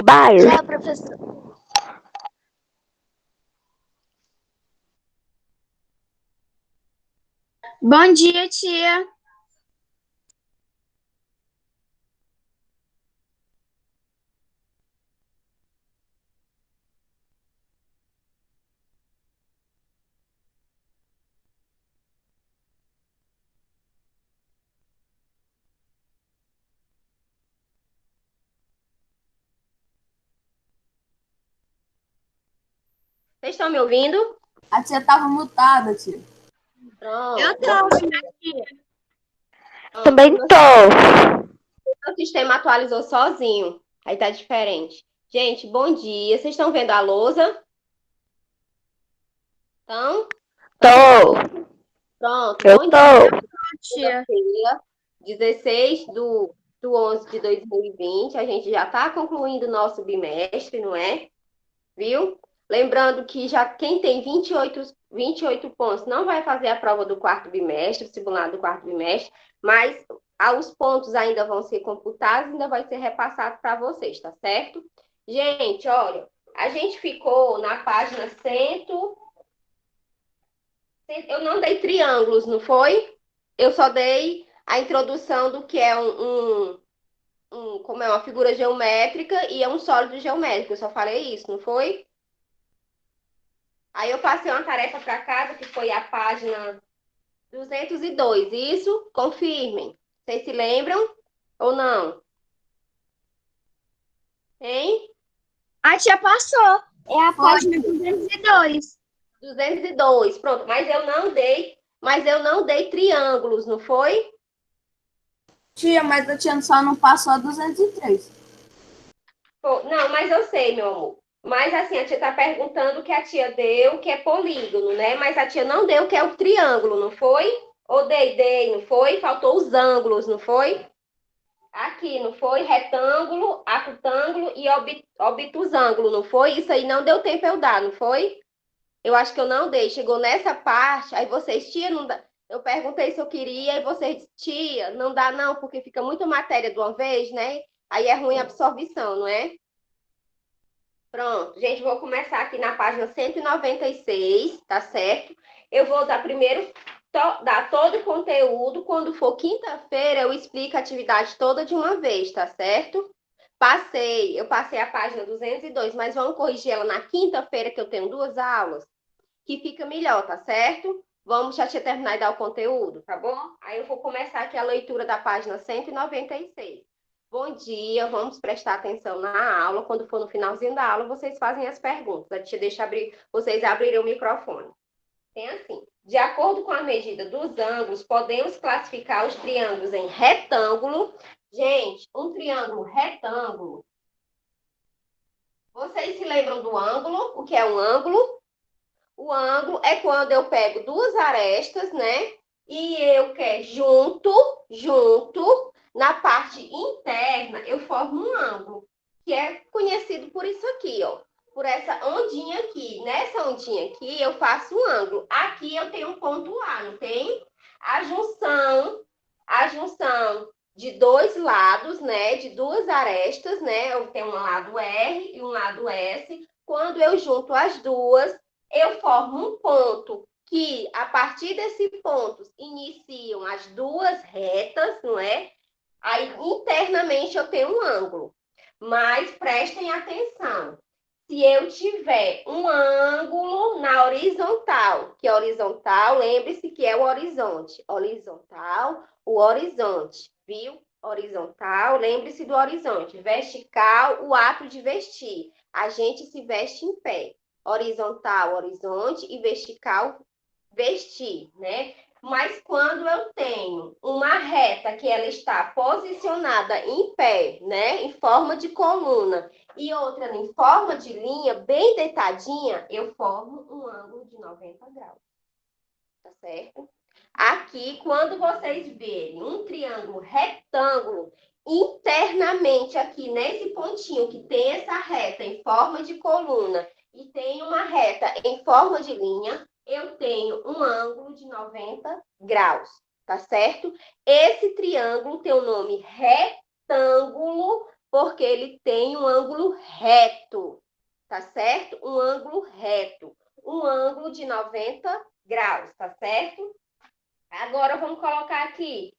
trabalho. Tchau, professor. Bom dia, tia. Vocês estão me ouvindo? A tia estava mutada, tia. Pronto. Eu tô ouvindo a tia. Também tô. O sistema atualizou sozinho. Aí tá diferente. Gente, bom dia. Vocês estão vendo a lousa? Então? Tô. Pronto. Eu Bom tô. dia. Tia. Segunda-feira, 16 do 11 de 2020. A gente já está concluindo o nosso bimestre, não é? Viu? Lembrando que já quem tem 28 pontos não vai fazer a prova do quarto bimestre, o simulado do quarto bimestre, mas os pontos ainda vão ser computados, ainda vai ser repassado para vocês, tá certo? Gente, olha, a gente ficou na página 100. Eu não dei triângulos, não foi? Eu só dei a introdução do que é como é uma figura geométrica e é um sólido geométrico. Eu só falei isso, não foi? Aí eu passei uma tarefa para casa, que foi a página 202. Isso? Confirmem. Vocês se lembram ou não? Hein? A tia passou. É a página 202. 202. Pronto. Mas eu não dei triângulos, não foi? Tia, mas a tia só não passou a 203. Pô, não, mas eu sei, meu amor. Mas assim, a tia tá perguntando o que a tia deu, que é polígono, né? Mas a tia não deu, que é o triângulo, não foi? Ou dei, não foi? Faltou os ângulos, não foi? Aqui, não foi? Retângulo, acutângulo e obtusângulo, não foi? Isso aí não deu tempo eu dar, não foi? Eu acho que eu não dei. Chegou nessa parte, aí vocês, tia, não dá. Eu perguntei se eu queria e vocês, tia, não dá não, porque fica muita matéria de uma vez, né? Aí é ruim a absorção, não é? Pronto, gente, vou começar aqui na página 196, tá certo? Eu vou dar primeiro, dar todo o conteúdo. Quando for quinta-feira, eu explico a atividade toda de uma vez, tá certo? Eu passei a página 202, mas vamos corrigir ela na quinta-feira, que eu tenho 2 aulas, que fica melhor, tá certo? Vamos já terminar e dar o conteúdo, tá bom? Aí eu vou começar aqui a leitura da página 196. Bom dia, vamos prestar atenção na aula. Quando for no finalzinho da aula, vocês fazem as perguntas. A tia deixa vocês abrirem o microfone. Tem assim, de acordo com a medida dos ângulos, podemos classificar os triângulos em retângulo. Gente, um triângulo retângulo. Vocês se lembram do ângulo? O que é um ângulo? O ângulo é quando eu pego 2 arestas, né? E eu quero junto, na parte interna, eu formo um ângulo, que é conhecido por isso aqui, ó. Por essa ondinha aqui. Nessa ondinha aqui, eu faço um ângulo. Aqui eu tenho um ponto A, não tem? A junção de 2 lados, né? De 2 arestas, né? Eu tenho um lado R e um lado S. Quando eu junto as duas, eu formo um ponto que, a partir desse ponto, iniciam as 2 retas, não é? Aí, internamente, eu tenho um ângulo. Mas prestem atenção. Se eu tiver um ângulo na horizontal, que horizontal, lembre-se que é o horizonte. Horizontal, o horizonte, viu? Horizontal, lembre-se do horizonte. Vertical, o ato de vestir. A gente se veste em pé. Horizontal, horizonte, e vertical, vestir, né? Mas quando eu tenho uma reta que ela está posicionada em pé, né? Em forma de coluna, e outra em forma de linha, bem deitadinha, eu formo um ângulo de 90 graus. Tá certo? Aqui, quando vocês verem um triângulo retângulo, internamente aqui nesse pontinho que tem essa reta em forma de coluna e tem uma reta em forma de linha, eu tenho um ângulo de 90 graus, tá certo? Esse triângulo tem o nome retângulo Porque ele tem um ângulo reto, tá certo? Um ângulo reto. Um ângulo de 90 graus, tá certo? Agora vamos colocar aqui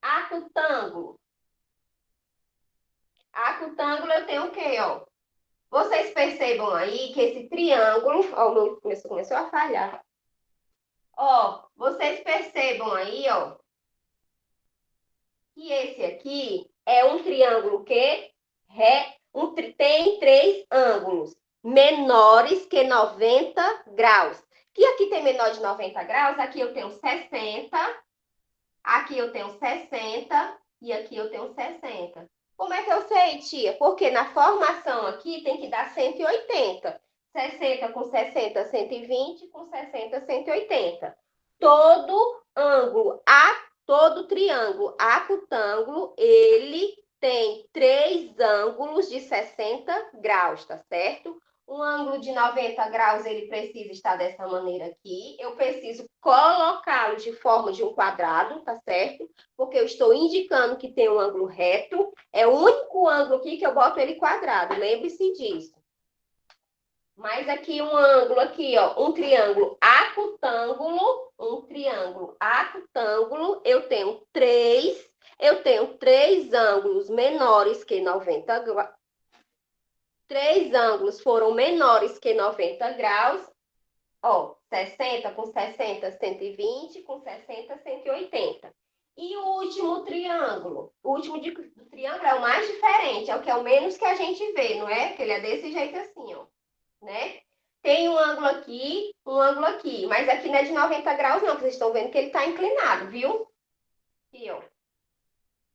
acutângulo. Acutângulo eu tenho o quê, ó? Vocês percebam aí que esse triângulo... Ó, o meu começou a falhar. Ó, vocês percebam aí, ó, que esse aqui é um triângulo que tem três ângulos menores que 90 graus. Que aqui tem menor de 90 graus, aqui eu tenho 60, aqui eu tenho 60 e aqui eu tenho 60. Como é que eu sei, tia? Porque na formação aqui tem que dar 180. 60 com 60, 120, com 60, 180. Todo ângulo, todo triângulo acutângulo, ele tem três ângulos de 60 graus, tá certo? Um ângulo de 90 graus, ele precisa estar dessa maneira aqui. Eu preciso colocá-lo de forma de um quadrado, tá certo? Porque eu estou indicando que tem um ângulo reto. É o único ângulo aqui que eu boto ele quadrado. Lembre-se disso. Mas aqui um ângulo aqui, ó, um triângulo acutângulo, eu tenho três ângulos menores que 90 graus. Três ângulos foram menores que 90 graus. Ó, 60 com 60, 120, com 60, 180. E o último triângulo? O último do triângulo é o mais diferente, é o que é o menos que a gente vê, não é? Que ele é desse jeito assim, ó, né? Tem um ângulo aqui, mas aqui não é de 90 graus não, vocês estão vendo que ele está inclinado, viu? Aqui, ó.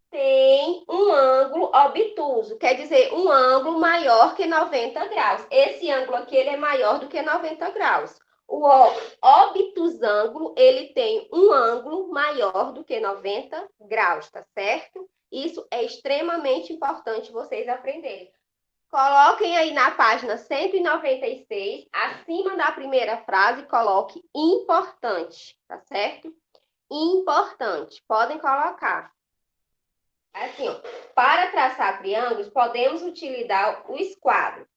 Tem um ângulo obtuso, quer dizer, um ângulo maior que 90 graus. Esse ângulo aqui, ele é maior do que 90 graus. O obtusângulo, ele tem um ângulo maior do que 90 graus, tá certo? Isso é extremamente importante vocês aprenderem. Coloquem aí na página 196, acima da primeira frase, coloque importante, tá certo? Importante, podem colocar. Assim, ó, para traçar triângulos, podemos utilizar o esquadro,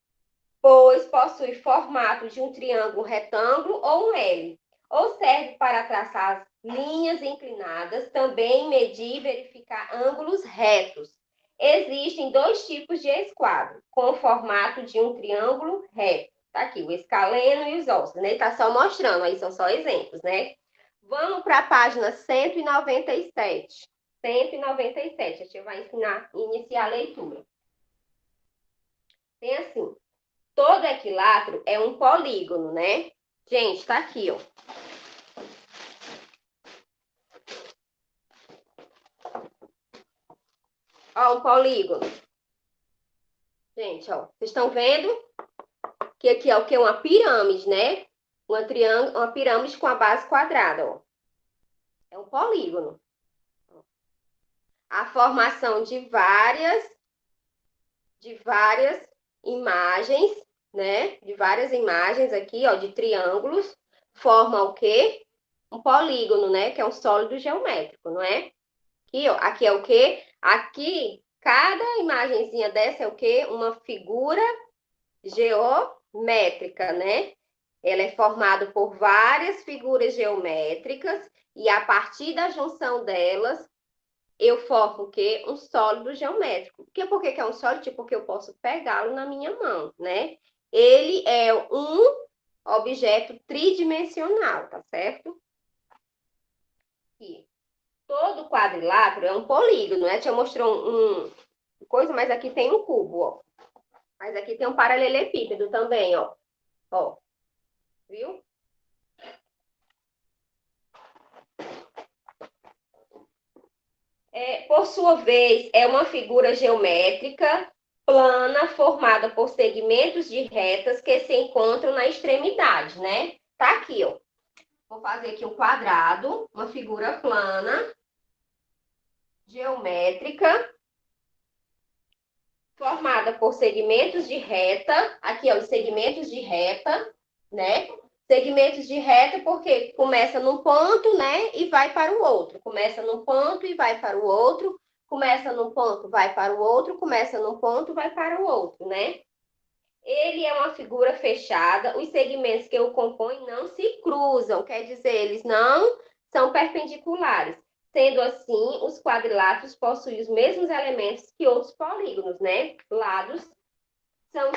pois possui formato de um triângulo retângulo ou um L, ou serve para traçar linhas inclinadas, também medir e verificar ângulos retos. Existem dois tipos de esquadro, com o formato de um triângulo reto. Tá aqui, o escaleno e os ossos, né? Tá só mostrando, aí são só exemplos, né? Vamos para a página 197. 197, a gente vai iniciar a leitura. Tem assim, todo equilátero é um polígono, né? Gente, tá aqui, ó. Ó, um polígono. Gente, ó, vocês estão vendo que aqui é o que? Uma pirâmide, né? Uma pirâmide com a base quadrada, ó. É um polígono. A formação de várias imagens, né? De várias imagens aqui, ó, de triângulos, forma o quê? Um polígono, né? Que é um sólido geométrico, não é? Aqui, ó, aqui é o quê? Aqui, cada imagenzinha dessa é o quê? Uma figura geométrica, né? Ela é formada por várias figuras geométricas e a partir da junção delas, eu formo o quê? Um sólido geométrico. Por que é um sólido? Porque eu posso pegá-lo na minha mão, né? Ele é um objeto tridimensional, tá certo? Aqui. Todo quadrilátero é um polígono, né? Te mostrou um coisa, mas aqui tem um cubo, ó. Mas aqui tem um paralelepípedo também, ó. Ó. Viu? Por sua vez, é uma figura geométrica plana formada por segmentos de retas que se encontram na extremidade, né? Tá aqui, ó. Vou fazer aqui um quadrado, uma figura plana, geométrica, formada por segmentos de reta. Aqui, ó, os segmentos de reta, né? Segmentos de reta porque começa num ponto, né, e vai para o outro. Começa num ponto e vai para o outro. Começa num ponto, vai para o outro, começa num ponto, vai para o outro, né? Ele é uma figura fechada, os segmentos que o compõem não se cruzam, quer dizer, eles não são perpendiculares. Sendo assim, os quadriláteros possuem os mesmos elementos que outros polígonos, né? Lados são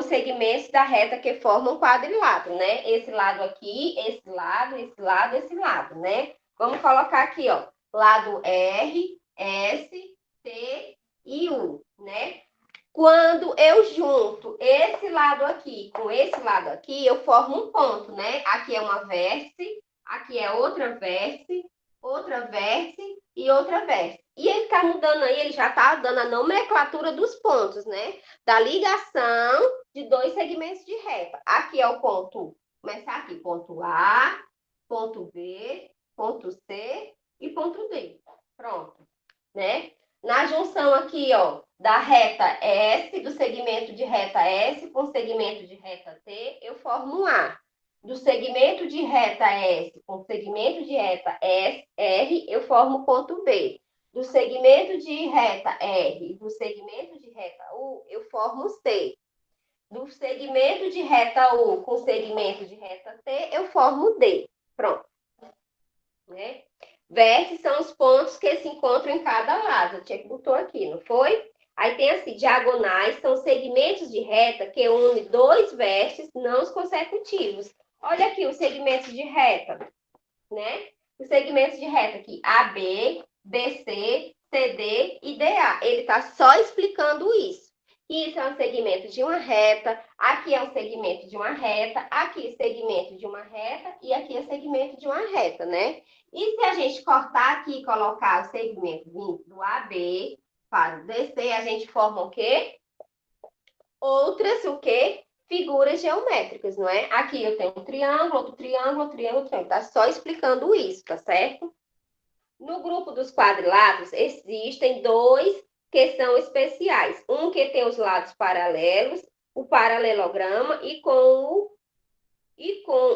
segmentos da reta que formam um quadrilátero, né? Esse lado aqui, esse lado, esse lado, esse lado, né? Vamos colocar aqui, ó, lado R, S, T e U, né? Quando eu junto esse lado aqui com esse lado aqui, eu formo um ponto, né? Aqui é uma vértice, aqui é outra vértice e outra vértice. E ele tá mudando aí, ele já tá dando a nomenclatura dos pontos, né? Da ligação de dois segmentos de reta. Aqui é o ponto, começar aqui, ponto A, ponto B, ponto C e ponto D. Pronto, né? Na junção aqui, ó, da reta S, do segmento de reta S com segmento de reta T, eu formo um A. Do segmento de reta S com segmento de reta R, eu formo o ponto B. Do segmento de reta R e do segmento de reta U, eu formo C. Do segmento de reta U com segmento de reta T, eu formo D. Pronto. Né? Vértices são os pontos que se encontram em cada lado. Eu tinha que botar aqui, não foi? Aí tem assim, diagonais são segmentos de reta que unem dois vértices não consecutivos. Olha aqui os segmentos de reta, né? Os segmentos de reta aqui, AB, BC, CD e DA. Ele está só explicando isso. Isso é um segmento de uma reta, aqui é um segmento de uma reta, aqui é segmento de uma reta e aqui é segmento de uma reta, né? E se a gente cortar aqui e colocar o segmento do AB para o DC, a gente forma o quê? Outras, o quê? Figuras geométricas, não é? Aqui eu tenho um triângulo, outro triângulo, triângulo, triângulo. Tá só explicando isso, tá certo? No grupo dos quadriláteros, existem dois que são especiais. Um que tem os lados paralelos, o paralelograma, e com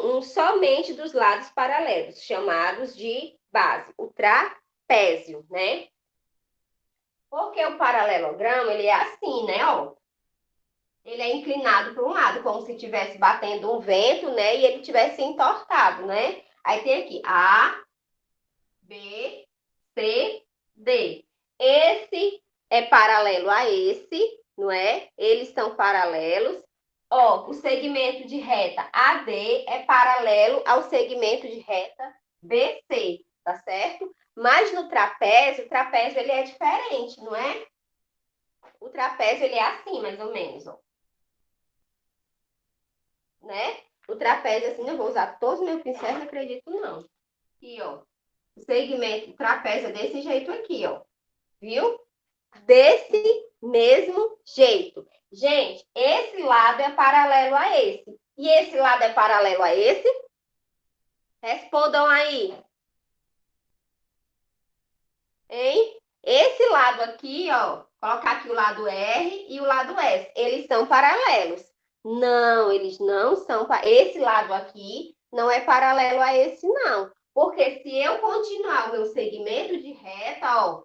um somente dos lados paralelos, chamados de base, o trapézio, né? Porque o paralelograma, ele é assim, né, ó. Ele é inclinado para um lado, como se estivesse batendo um vento, né, e ele tivesse entortado, né? Aí tem aqui A, B, C, D. Esse é paralelo a esse, não é? Eles são paralelos. Ó, o segmento de reta AD é paralelo ao segmento de reta BC, tá certo? Mas no trapézio, o trapézio ele é diferente, não é? O trapézio ele é assim, mais ou menos, ó. Né? O trapézio assim, eu vou usar todos os meus pincéis, não acredito não. Aqui, ó. O segmento, o trapézio é desse jeito aqui, ó. Viu? Desse mesmo jeito. Gente, esse lado é paralelo a esse. E esse lado é paralelo a esse? Respondam aí. Hein? Esse lado aqui, ó, colocar aqui o lado R e o lado S, eles são paralelos. Não, eles não são. Esse lado aqui não é paralelo a esse, não. Porque se eu continuar o meu segmento de reta, ó,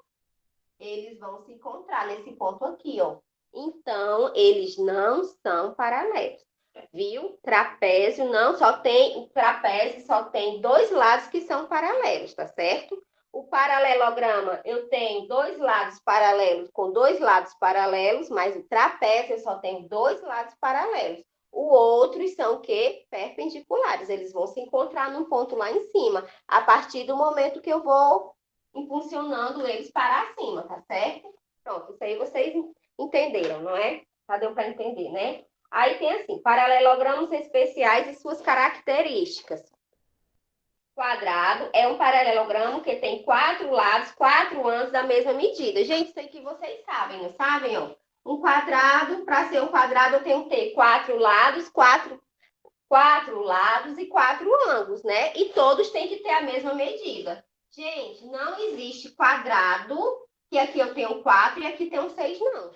eles vão se encontrar nesse ponto aqui, ó. Então, eles não são paralelos. Viu? Trapézio não, trapézio só tem dois lados que são paralelos, tá certo? O paralelograma, eu tenho dois lados paralelos com dois lados paralelos, mas o trapézio eu só tenho dois lados paralelos. O outros são o quê? Perpendiculares. Eles vão se encontrar num ponto lá em cima, a partir do momento que eu vou impulsionando eles para cima, tá certo? Pronto, isso aí vocês entenderam, não é? Já deu para entender, né? Aí tem assim, paralelogramas especiais e suas características. Quadrado é um paralelogramo que tem 4 lados, 4 ângulos da mesma medida. Gente, isso aqui vocês sabem, não sabem? Ó? Um quadrado, para ser um quadrado, eu tenho que ter 4 lados, 4 lados e 4 ângulos, né? E todos têm que ter a mesma medida. Gente, não existe quadrado, que aqui eu tenho 4 e aqui tem um 6, não.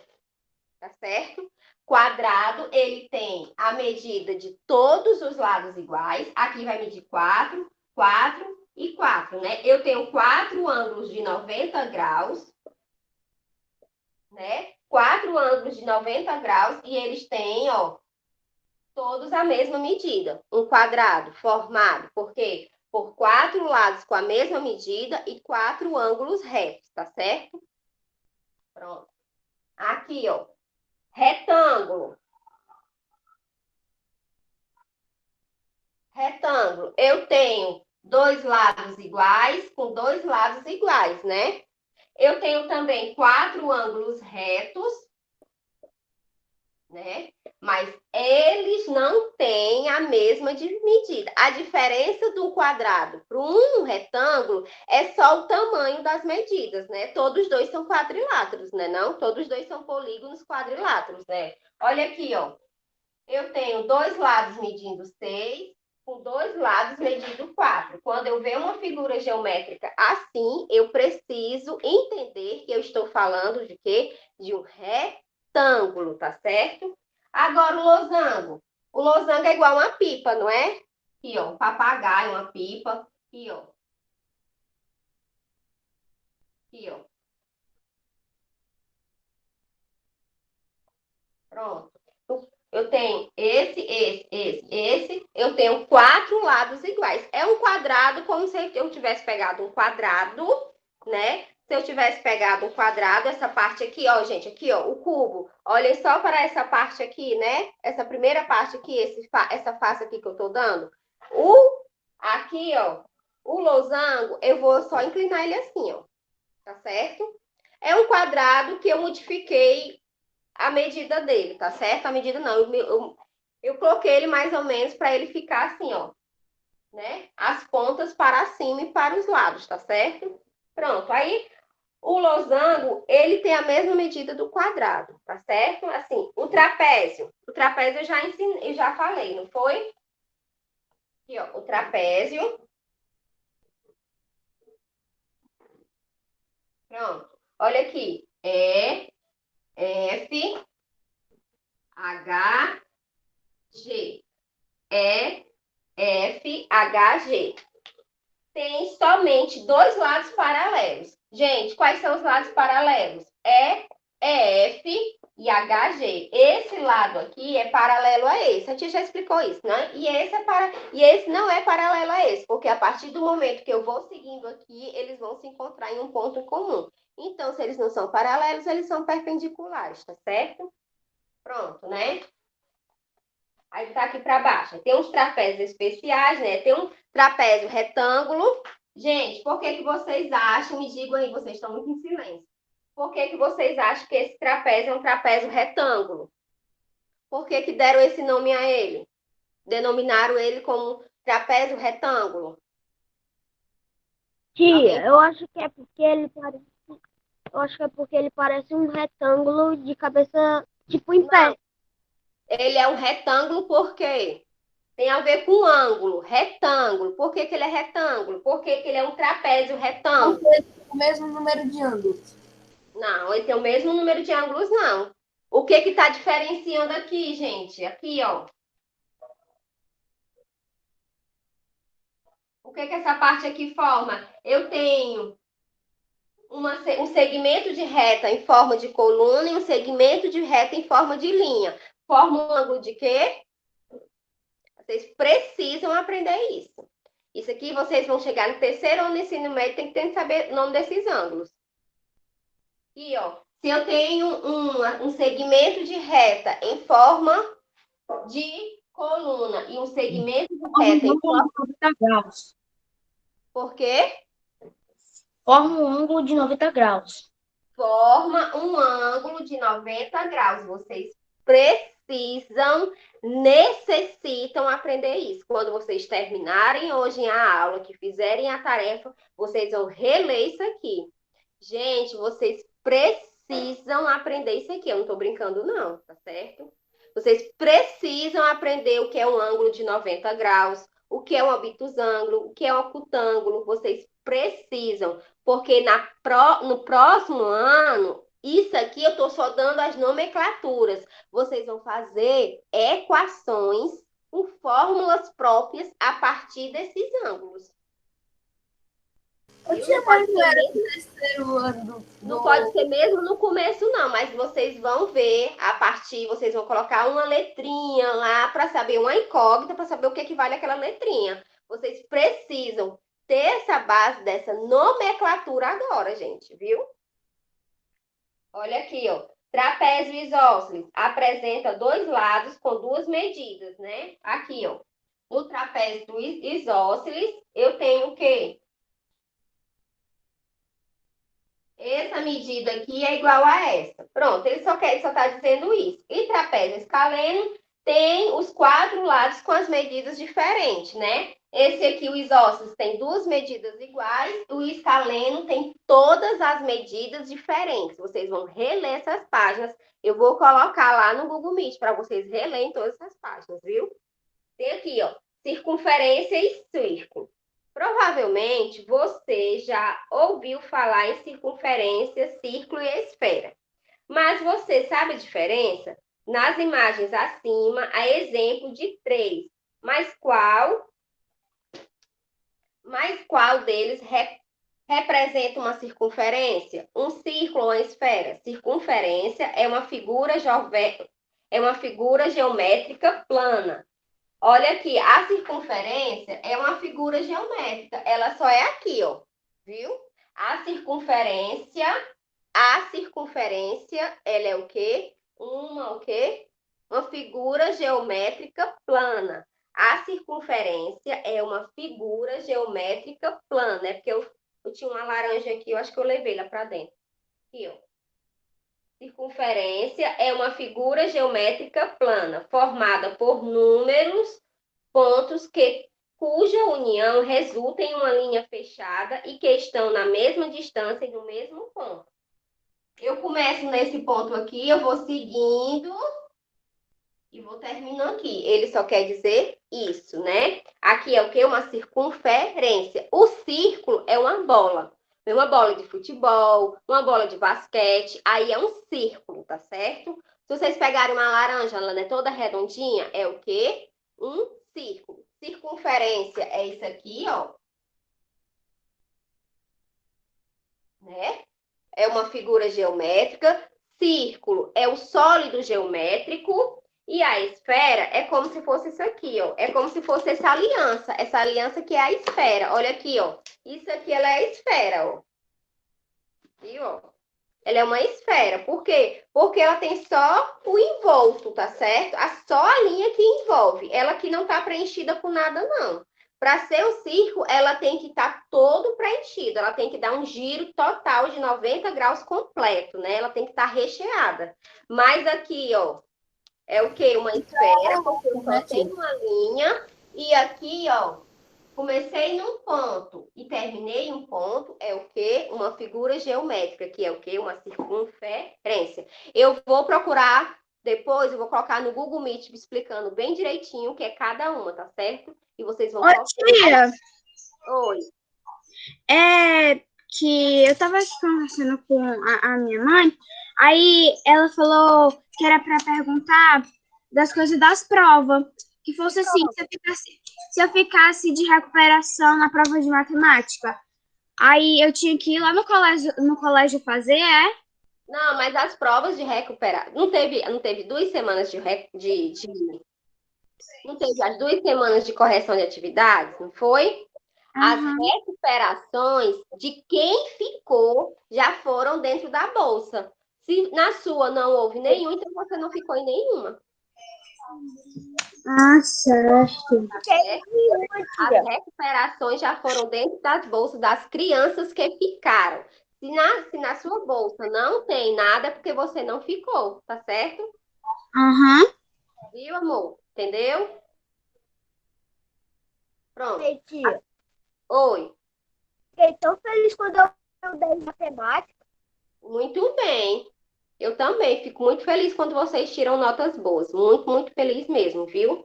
Tá certo? Quadrado, ele tem a medida de todos os lados iguais. Aqui vai medir 4, 4 e 4, né? Eu tenho 4 ângulos de 90 graus, né? 4 ângulos de 90 graus e eles têm, ó, todos a mesma medida. Um quadrado formado por quê? Por 4 lados com a mesma medida e 4 ângulos retos, tá certo? Pronto. Aqui, ó, retângulo. Retângulo. Eu tenho 2 lados iguais com 2 lados iguais, né? Eu tenho também 4 ângulos retos, né? Mas eles não têm a mesma medida. A diferença do quadrado para um retângulo é só o tamanho das medidas, né? Todos dois são quadriláteros, né? Não, todos dois são polígonos quadriláteros, né? Olha aqui, ó. Eu tenho 2 lados medindo 6, com 2 lados medindo 4. Quando eu ver uma figura geométrica assim, eu preciso entender que eu estou falando de quê? De um retângulo, tá certo? Agora o losango. O losango é igual uma pipa, não é? Aqui, ó, um papagaio, uma pipa. Aqui, ó. Aqui, ó. Pronto. Eu tenho esse. Eu tenho 4 lados iguais. É um quadrado como se eu tivesse pegado um quadrado, né? Se eu tivesse pegado um quadrado, essa parte aqui, ó, gente, aqui, ó, o cubo. Olhem só para essa parte aqui, né? Essa primeira parte aqui, essa face aqui que eu tô dando. Aqui, ó, o losango, eu vou só inclinar ele assim, ó. Tá certo? É um quadrado que eu modifiquei a medida dele, tá certo? A medida não, eu coloquei ele mais ou menos para ele ficar assim, ó, né? As pontas para cima e para os lados, tá certo? Pronto, aí o losango, ele tem a mesma medida do quadrado, tá certo? Assim, o trapézio eu já ensinei, eu já falei, não foi? Aqui, ó, o trapézio. Pronto, olha aqui, F, H, G. F, H, G. Tem somente 2 lados paralelos. Gente, quais são os lados paralelos? F e HG. Esse lado aqui é paralelo a esse. A gente já explicou isso, né? E esse não é paralelo a esse, porque a partir do momento que eu vou seguindo aqui, eles vão se encontrar em um ponto comum. Então, se eles não são paralelos, eles são perpendiculares, tá certo? Pronto, né? Aí tá aqui para baixo. Tem uns trapézios especiais, né? Tem um trapézio retângulo. Gente, por que que vocês acham? Me digam aí, vocês estão muito em silêncio. Por que que vocês acham que esse trapézio é um trapézio retângulo? Por que que deram esse nome a ele? Denominaram ele como trapézio retângulo? Tia, eu acho que é porque ele parece. Eu acho que é porque ele parece um retângulo de cabeça, tipo em pé. Não, ele é um retângulo por quê? Tem a ver com ângulo, retângulo. Por que que ele é retângulo? Por que que ele é um trapézio retângulo? Porque tem o mesmo número de ângulos. Não, ele tem o mesmo número de ângulos, não. O que que tá diferenciando aqui, gente? Aqui, ó. O que que essa parte aqui forma? Eu tenho um segmento de reta em forma de coluna e um segmento de reta em forma de linha. Forma um ângulo de quê? Vocês precisam aprender isso. Isso aqui vocês vão chegar no terceiro ano do ensino médio, tem que saber o nome desses ângulos. Aqui, ó. Se eu tenho um segmento de reta em forma de coluna e um segmento de reta em forma... 90 graus. Por quê? Forma um ângulo de 90 graus. Forma um ângulo de 90 graus. Vocês precisam, necessitam aprender isso. Quando vocês terminarem hoje a aula, que fizerem a tarefa, vocês vão reler isso aqui. Gente, vocês precisam aprender isso aqui. Eu não estou brincando, não, tá certo? Vocês precisam aprender o que é um ângulo de 90 graus, o que é um obtusângulo, o que é um ocutângulo. Vocês precisam, porque no próximo ano, isso aqui eu estou só dando as nomenclaturas. Vocês vão fazer equações com fórmulas próprias a partir desses ângulos. Eu tinha mais não era no terceiro ano Não pode ser mesmo no começo, não, mas vocês vão ver a partir, vocês vão colocar uma letrinha lá para saber, uma incógnita, para saber o que vale aquela letrinha. Vocês precisam ter essa base dessa nomenclatura agora, gente, viu? Olha aqui, ó. Trapézio isósceles apresenta dois lados com duas medidas, né? Aqui, ó. No trapézio isósceles, eu tenho o quê? Essa medida aqui é igual a essa. Pronto, ele só está dizendo isso. E trapézio escaleno tem os quatro lados com as medidas diferentes, né? Esse aqui, o isósceles, tem duas medidas iguais. O escaleno tem todas as medidas diferentes. Vocês vão reler essas páginas. Eu vou colocar lá no Google Meet para vocês relerem todas essas páginas, viu? Tem aqui, ó, circunferência e círculo. Provavelmente você já ouviu falar em circunferência, círculo e esfera. Mas você sabe a diferença? Nas imagens acima, há exemplo de três. Mas qual deles representa uma circunferência? Um círculo ou uma esfera? Circunferência é uma figura geométrica plana. Olha aqui, a circunferência é uma figura geométrica. Ela só é aqui, ó. Viu? A circunferência, ela é o quê? O quê? Uma figura geométrica plana. A circunferência é uma figura geométrica plana. É porque eu tinha uma laranja aqui, eu acho que eu levei lá para dentro. Aqui, ó. Circunferência é uma figura geométrica plana, formada por números, pontos cuja união resulta em uma linha fechada e que estão na mesma distância e no mesmo ponto. Eu começo nesse ponto aqui, eu vou seguindo e vou terminando aqui. Ele só quer dizer isso, né? Aqui é o quê? Uma circunferência. O círculo é uma bola. Uma bola de futebol, uma bola de basquete, aí é um círculo, tá certo? Se vocês pegarem uma laranja, ela é toda redondinha, é o quê? Um círculo. Circunferência é isso aqui, ó. Né? É uma figura geométrica. Círculo é o sólido geométrico. E a esfera é como se fosse isso aqui, ó. É como se fosse essa aliança. Essa aliança que é a esfera. Olha aqui, ó. Isso aqui, ela é a esfera, ó. Viu, ó? Ela é uma esfera. Por quê? Porque ela tem só o envolto, tá certo? Só a linha que envolve. Ela que não tá preenchida com nada, não. Para ser o círculo, ela tem que estar todo preenchido. Ela tem que dar um giro total de 90 graus completo, né? Ela tem que estar recheada. Mas aqui, ó, é o quê? Uma esfera, porque só tem uma linha. E aqui, ó, comecei num ponto e terminei em um ponto, é o quê? Uma figura geométrica, que é o quê? Uma circunferência. Eu vou procurar, depois eu vou colocar no Google Meet explicando bem direitinho o que é cada uma, tá certo? E vocês vão... Ô, tia, Oi. é que eu tava conversando com a minha mãe, aí ela falou que era para perguntar das coisas das provas, que fosse assim, se eu ficasse de recuperação na prova de matemática, aí eu tinha que ir lá no colégio fazer, Não, mas as provas de recuperar... Não teve 2 semanas Não teve as 2 semanas de correção de atividades, não foi? As recuperações de quem ficou já foram dentro da bolsa. Se na sua não houve nenhum, então você não ficou em nenhuma. Ah, certo. As recuperações já foram dentro das bolsas das crianças que ficaram. Se na sua bolsa não tem nada, é porque você não ficou, tá certo? Viu, amor? Entendeu? Pronto. Ei, tia, Oi. fiquei tão feliz quando eu dei matemática. Muito bem. Eu também fico muito feliz quando vocês tiram notas boas. Muito, muito feliz mesmo, viu?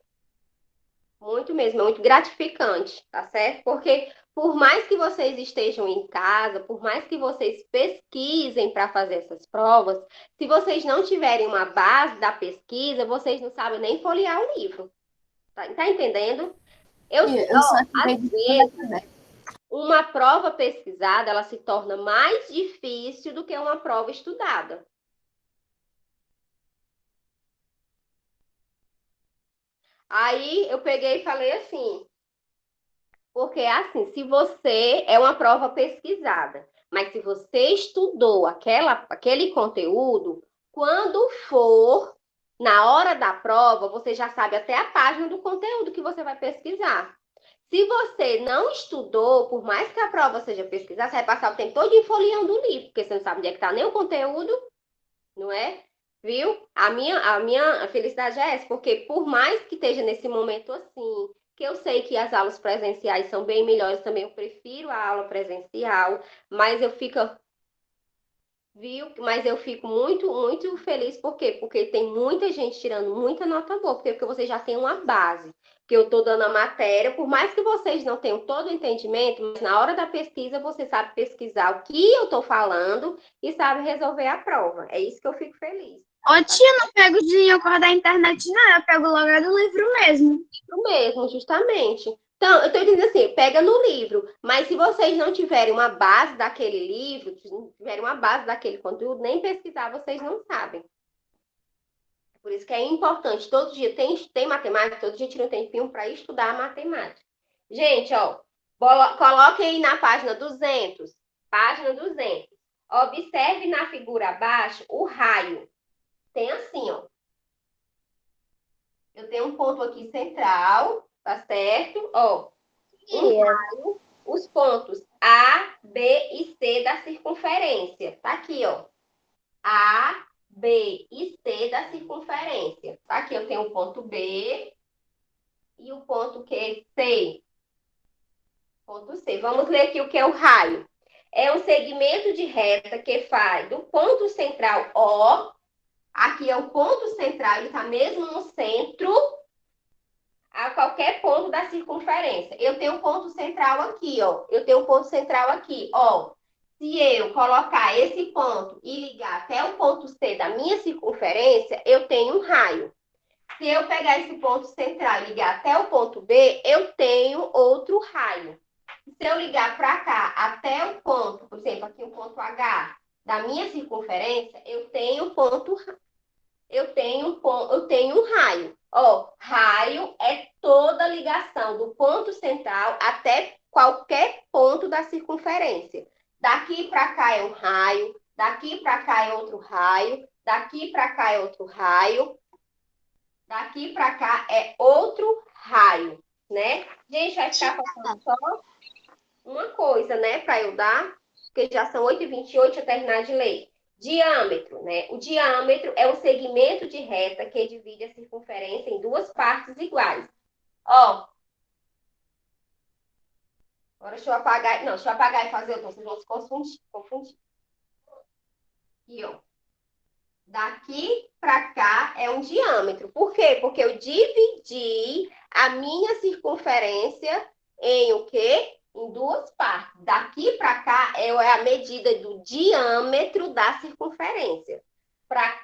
Muito mesmo, é muito gratificante, tá certo? Porque por mais que vocês estejam em casa, por mais que vocês pesquisem para fazer essas provas, se vocês não tiverem uma base da pesquisa, vocês não sabem nem folhear o livro. Tá entendendo? Eu só às vezes, uma prova pesquisada, ela se torna mais difícil do que uma prova estudada. Aí eu peguei e falei assim, porque assim, se você é uma prova pesquisada, mas se você estudou aquele conteúdo, quando for na hora da prova, você já sabe até a página do conteúdo que você vai pesquisar. Se você não estudou, por mais que a prova seja pesquisada, você vai passar o tempo todo folheando o livro, porque você não sabe onde é que está nem o conteúdo, não é? Viu? A minha felicidade é essa, porque por mais que esteja nesse momento assim, que eu sei que as aulas presenciais são bem melhores, também eu prefiro a aula presencial, mas eu fico, viu? Mas eu fico muito, muito feliz, por quê? Porque tem muita gente tirando muita nota boa, porque você já tem uma base. Que eu estou dando a matéria, por mais que vocês não tenham todo o entendimento, mas na hora da pesquisa você sabe pesquisar o que eu estou falando e sabe resolver a prova. É isso que eu fico feliz. Ô, tia, não pego o dinheiro da internet, não. Eu pego logo do livro mesmo. Isso mesmo, justamente. Então, eu estou dizendo assim, pega no livro, mas se vocês não tiverem uma base daquele livro, se não tiverem uma base daquele conteúdo, nem pesquisar vocês não sabem. Por isso que é importante, todo dia tem matemática, todo dia tira um tempinho para estudar a matemática. Gente, ó, coloquem aí na página 200, página 200. Observe na figura abaixo o raio. Tem assim, ó. Eu tenho um ponto aqui central, tá certo? Ó, um raio, os pontos A, B e C da circunferência. Tá aqui, ó. A, B e C da circunferência. Tá aqui eu tenho o ponto B e o ponto que C. Ponto C. Vamos ler aqui o que é o raio. É um segmento de reta que faz do ponto central O, aqui é o ponto central, ele está mesmo no centro, a qualquer ponto da circunferência. Eu tenho um ponto central aqui, ó. Eu tenho um ponto central aqui, ó. Se eu colocar esse ponto e ligar até o ponto C da minha circunferência, eu tenho um raio. Se eu pegar esse ponto central e ligar até o ponto B, eu tenho outro raio. Se eu ligar para cá até o ponto, por exemplo, aqui o ponto H da minha circunferência, eu tenho um raio. Ó, raio é toda ligação do ponto central até qualquer ponto da circunferência. Daqui para cá é um raio, daqui para cá é outro raio, daqui para cá é outro raio, daqui para cá é outro raio, né? Gente, vai ficar faltando só uma coisa, né, para eu dar, porque já são 8h28, deixa eu terminar de ler. Diâmetro, né? O diâmetro é o segmento de reta que divide a circunferência em duas partes iguais. Ó. Agora deixa eu apagar. Não, deixa eu apagar e fazer outra, vocês vão se confundir. Aqui, ó. Daqui para cá é um diâmetro. Por quê? Porque eu dividi a minha circunferência em o quê? Em duas partes. Daqui para cá é a medida do diâmetro da circunferência.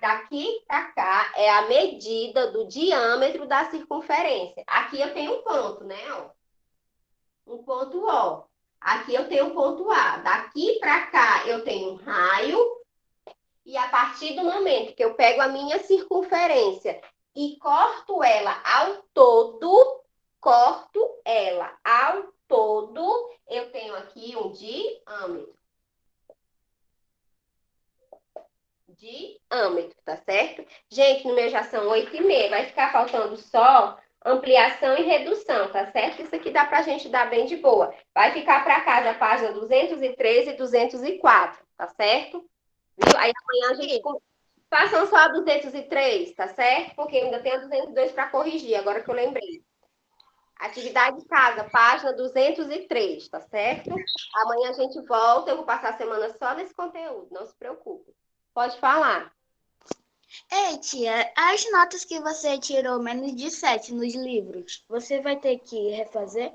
Daqui para cá é a medida do diâmetro da circunferência. Aqui eu tenho um ponto, né? Ó. Um ponto O. Aqui eu tenho um ponto A. Daqui para cá eu tenho um raio. E a partir do momento que eu pego a minha circunferência e corto ela ao todo, eu tenho aqui um diâmetro. Diâmetro, tá certo? Gente, no meu já são 8h30, vai ficar faltando só ampliação e redução, tá certo? Isso aqui dá pra gente dar bem de boa. Vai ficar para casa a página 213 e 204, tá certo? Viu? Aí amanhã a gente façam só a 203, tá certo? Porque ainda tem a 202 para corrigir, agora que eu lembrei. Atividade de casa, página 203, tá certo? Amanhã a gente volta, eu vou passar a semana só nesse conteúdo, não se preocupe. Pode falar. Ei, tia, as notas que você tirou menos de 7 nos livros, você vai ter que refazer?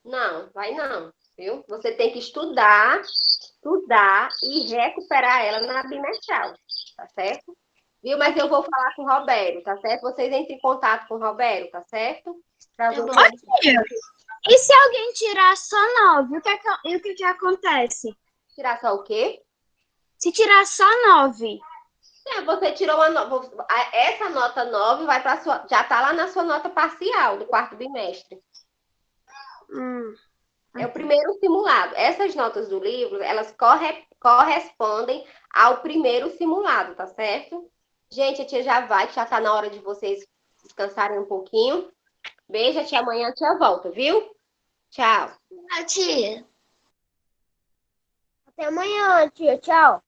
Não, vai não, viu? Você tem que estudar e recuperar ela na bimestral, tá certo? Viu? Mas eu vou falar com o Roberto, tá certo? Vocês entrem em contato com o Roberto, tá certo? Ô, tia, E se alguém tirar só 9, o que acontece? Tirar só o quê? Se tirar só 9. Você tirou essa nota 9 vai para sua, já está lá na sua nota parcial do quarto bimestre. É o primeiro simulado. Essas notas do livro, elas correspondem ao primeiro simulado, tá certo? Gente, a tia já vai, que já tá na hora de vocês descansarem um pouquinho. Beijo, a tia amanhã a tia volta, viu? Tchau. Ah, tia. Até amanhã, tia. Tchau.